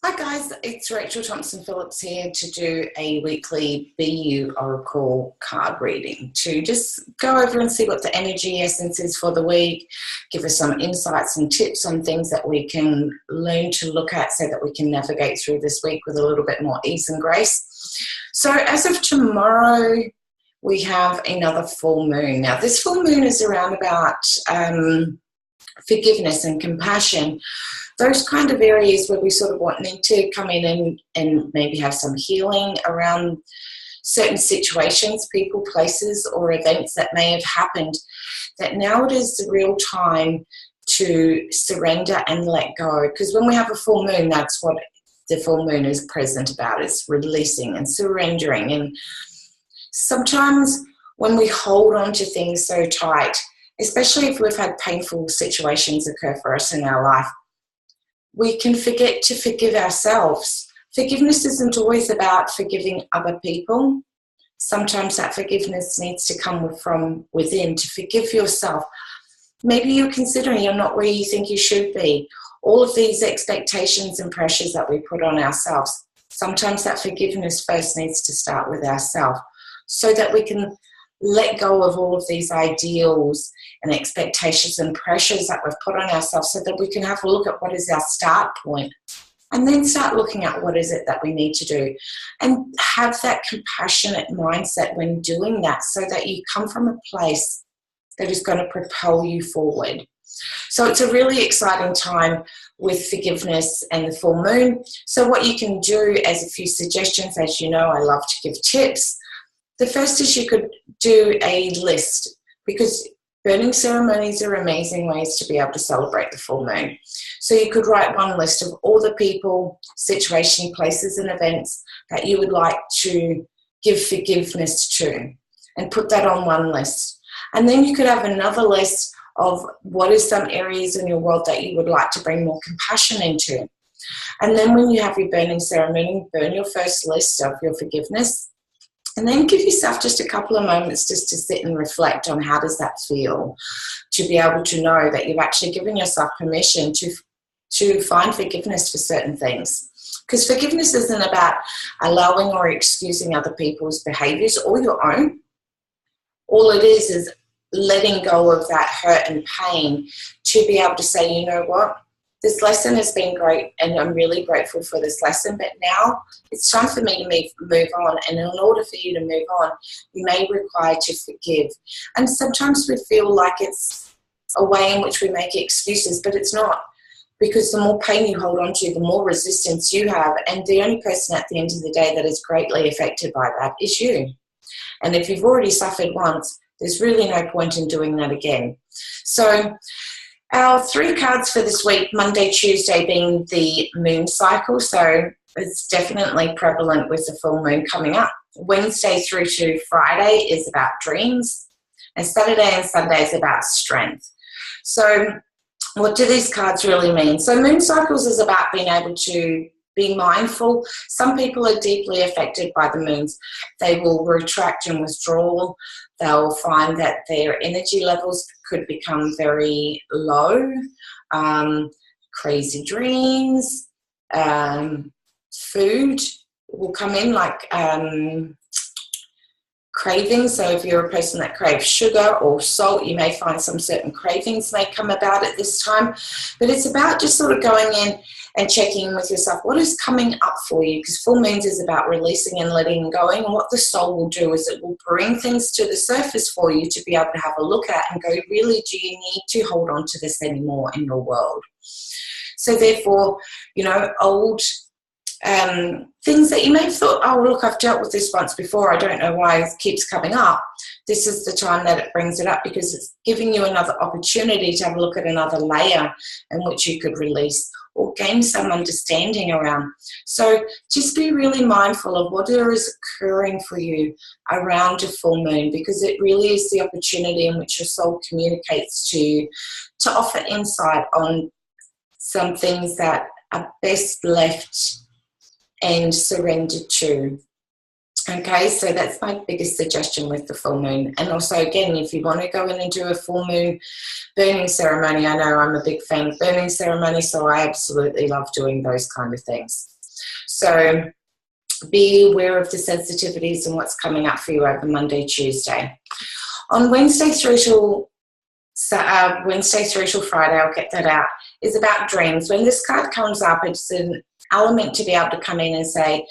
Hi guys, it's Rachael Phillips here to do a weekly BEYOU Oracle card reading to just go over and see what the energy essence is for the week, give us some insights and tips on things that we can learn to look at so that we can navigate through this week with a little bit more ease and grace. So as of tomorrow, we have another full moon. Now this full moon is around about forgiveness and compassion, those kind of areas where we sort of wanting to come in and maybe have some healing around certain situations, people, places, or events that may have happened, that now it is the real time to surrender and let go. Because when we have a full moon, that's what the full moon is present about. It's releasing and surrendering. And sometimes when we hold on to things so tight, especially if we've had painful situations occur for us in our life, we can forget to forgive ourselves. Forgiveness isn't always about forgiving other people. Sometimes that forgiveness needs to come from within, to forgive yourself. Maybe you're considering you're not where you think you should be. All of these expectations and pressures that we put on ourselves, sometimes that forgiveness first needs to start with ourselves so that we can let go of all of these ideals and expectations and pressures that we've put on ourselves so that we can have a look at what is our start point and then start looking at what is it that we need to do and have that compassionate mindset when doing that so that you come from a place that is going to propel you forward. So it's a really exciting time with forgiveness and the full moon. So what you can do as a few suggestions, as you know, I love to give tips. The first is you could do a list, because burning ceremonies are amazing ways to be able to celebrate the full moon. So you could write one list of all the people, situations, places and events that you would like to give forgiveness to and put that on one list. And then you could have another list of what is some areas in your world that you would like to bring more compassion into. And then when you have your burning ceremony, burn your first list of your forgiveness. And then give yourself just a couple of moments just to sit and reflect on how does that feel, to be able to know that you've actually given yourself permission to find forgiveness for certain things. Because forgiveness isn't about allowing or excusing other people's behaviours or your own. All it is letting go of that hurt and pain to be able to say, you know what? This lesson has been great and I'm really grateful for this lesson, but now it's time for me to move on. And in order for you to move on, you may require to forgive. And sometimes we feel like it's a way in which we make excuses, but it's not, because the more pain you hold on to, the more resistance you have. And the only person at the end of the day that is greatly affected by that is you. And if you've already suffered once, there's really no point in doing that again. So our three cards for this week, Monday, Tuesday being the moon cycle, so it's definitely prevalent with the full moon coming up. Wednesday through to Friday is about dreams, and Saturday and Sunday is about strength. So what do these cards really mean? So moon cycles is about being able to be mindful. Some people are deeply affected by the moons. They will retract and withdraw. They'll find that their energy levels could become very low, crazy dreams, food will come in like cravings. So if you're a person that craves sugar or salt, you may find some certain cravings may come about at this time. But it's about just sort of going in and checking in with yourself. What is coming up for you? Because full moons is about releasing and letting go. And what the soul will do is it will bring things to the surface for you to be able to have a look at and go, really, do you need to hold on to this anymore in your world? So therefore, you know, old things that you may have thought, oh, look, I've dealt with this once before, I don't know why it keeps coming up. This is the time that it brings it up, because it's giving you another opportunity to have a look at another layer in which you could release or gain some understanding around. So just be really mindful of what is occurring for you around a full moon, because it really is the opportunity in which your soul communicates to you to offer insight on some things that are best left and surrendered to. Okay, so that's my biggest suggestion with the full moon. And also, again, if you want to go in and do a full moon burning ceremony, I know I'm a big fan of burning ceremony, so I absolutely love doing those kind of things. So be aware of the sensitivities and what's coming up for you over Monday, Tuesday. On Wednesday through till Friday, I'll get that out, is about dreams. When this card comes up, it's an element to be able to come in and say,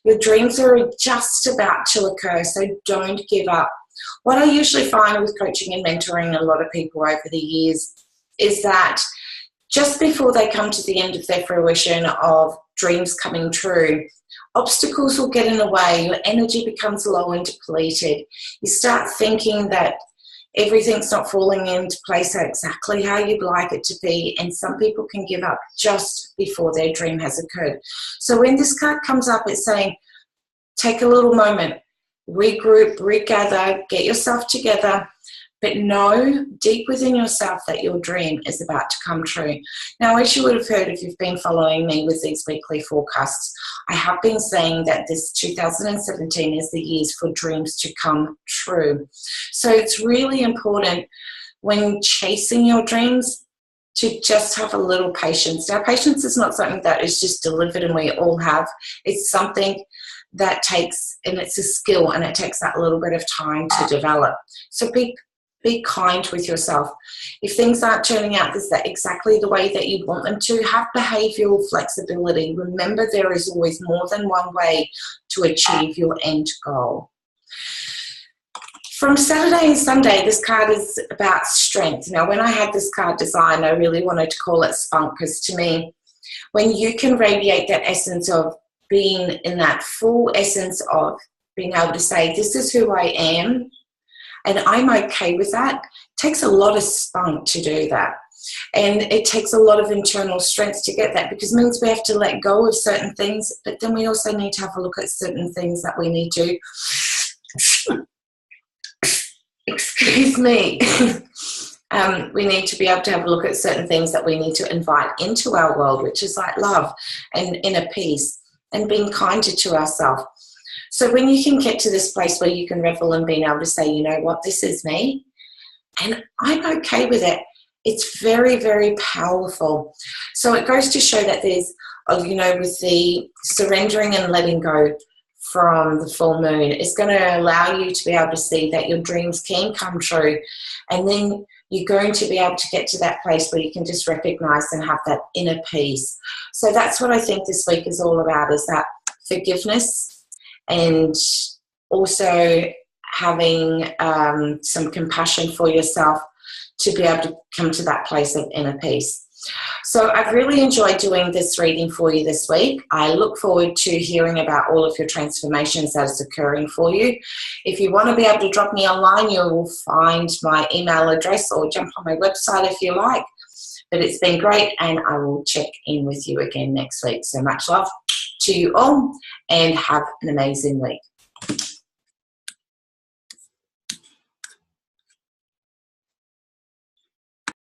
your dreams are just about to occur, so don't give up. What I usually find with coaching and mentoring a lot of people over the years is that just before they come to the end of their fruition of dreams coming true, obstacles will get in the way, your energy becomes low and depleted. You start thinking that everything's not falling into place exactly how you'd like it to be, and some people can give up just before their dream has occurred. So when this card comes up, it's saying, take a little moment, regroup, regather, get yourself together, but know deep within yourself that your dream is about to come true. Now, as you would have heard if you've been following me with these weekly forecasts, I have been saying that this 2017 is the years for dreams to come true. So it's really important when chasing your dreams to just have a little patience. Now, patience is not something that is just delivered and we all have. It's something that takes, and it's a skill, and it takes that little bit of time to develop. So be kind with yourself. If things aren't turning out exactly the way that you want them to, have behavioural flexibility. Remember, there is always more than one way to achieve your end goal. From Saturday and Sunday, this card is about strength. Now, when I had this card designed, I really wanted to call it spunk, because to me, when you can radiate that essence of being in that full essence of being able to say, this is who I am, and I'm okay with that, it takes a lot of spunk to do that. And it takes a lot of internal strength to get that, because it means we have to let go of certain things, but then we also need to have a look at certain things that we need to, excuse me, we need to be able to have a look at certain things that we need to invite into our world, which is like love and inner peace and being kinder to ourselves. So when you can get to this place where you can revel in being able to say, you know what, this is me, and I'm okay with it, it's very, very powerful. So it goes to show that there's, you know, with the surrendering and letting go from the full moon, it's going to allow you to be able to see that your dreams can come true, and then you're going to be able to get to that place where you can just recognize and have that inner peace. So that's what I think this week is all about, is that forgiveness, and also having some compassion for yourself to be able to come to that place of inner peace. So I've really enjoyed doing this reading for you this week. I look forward to hearing about all of your transformations that is occurring for you. If you want to be able to drop me a line, you will find my email address, or jump on my website if you like. But it's been great, and I will check in with you again next week. So much love to you all, and have an amazing week.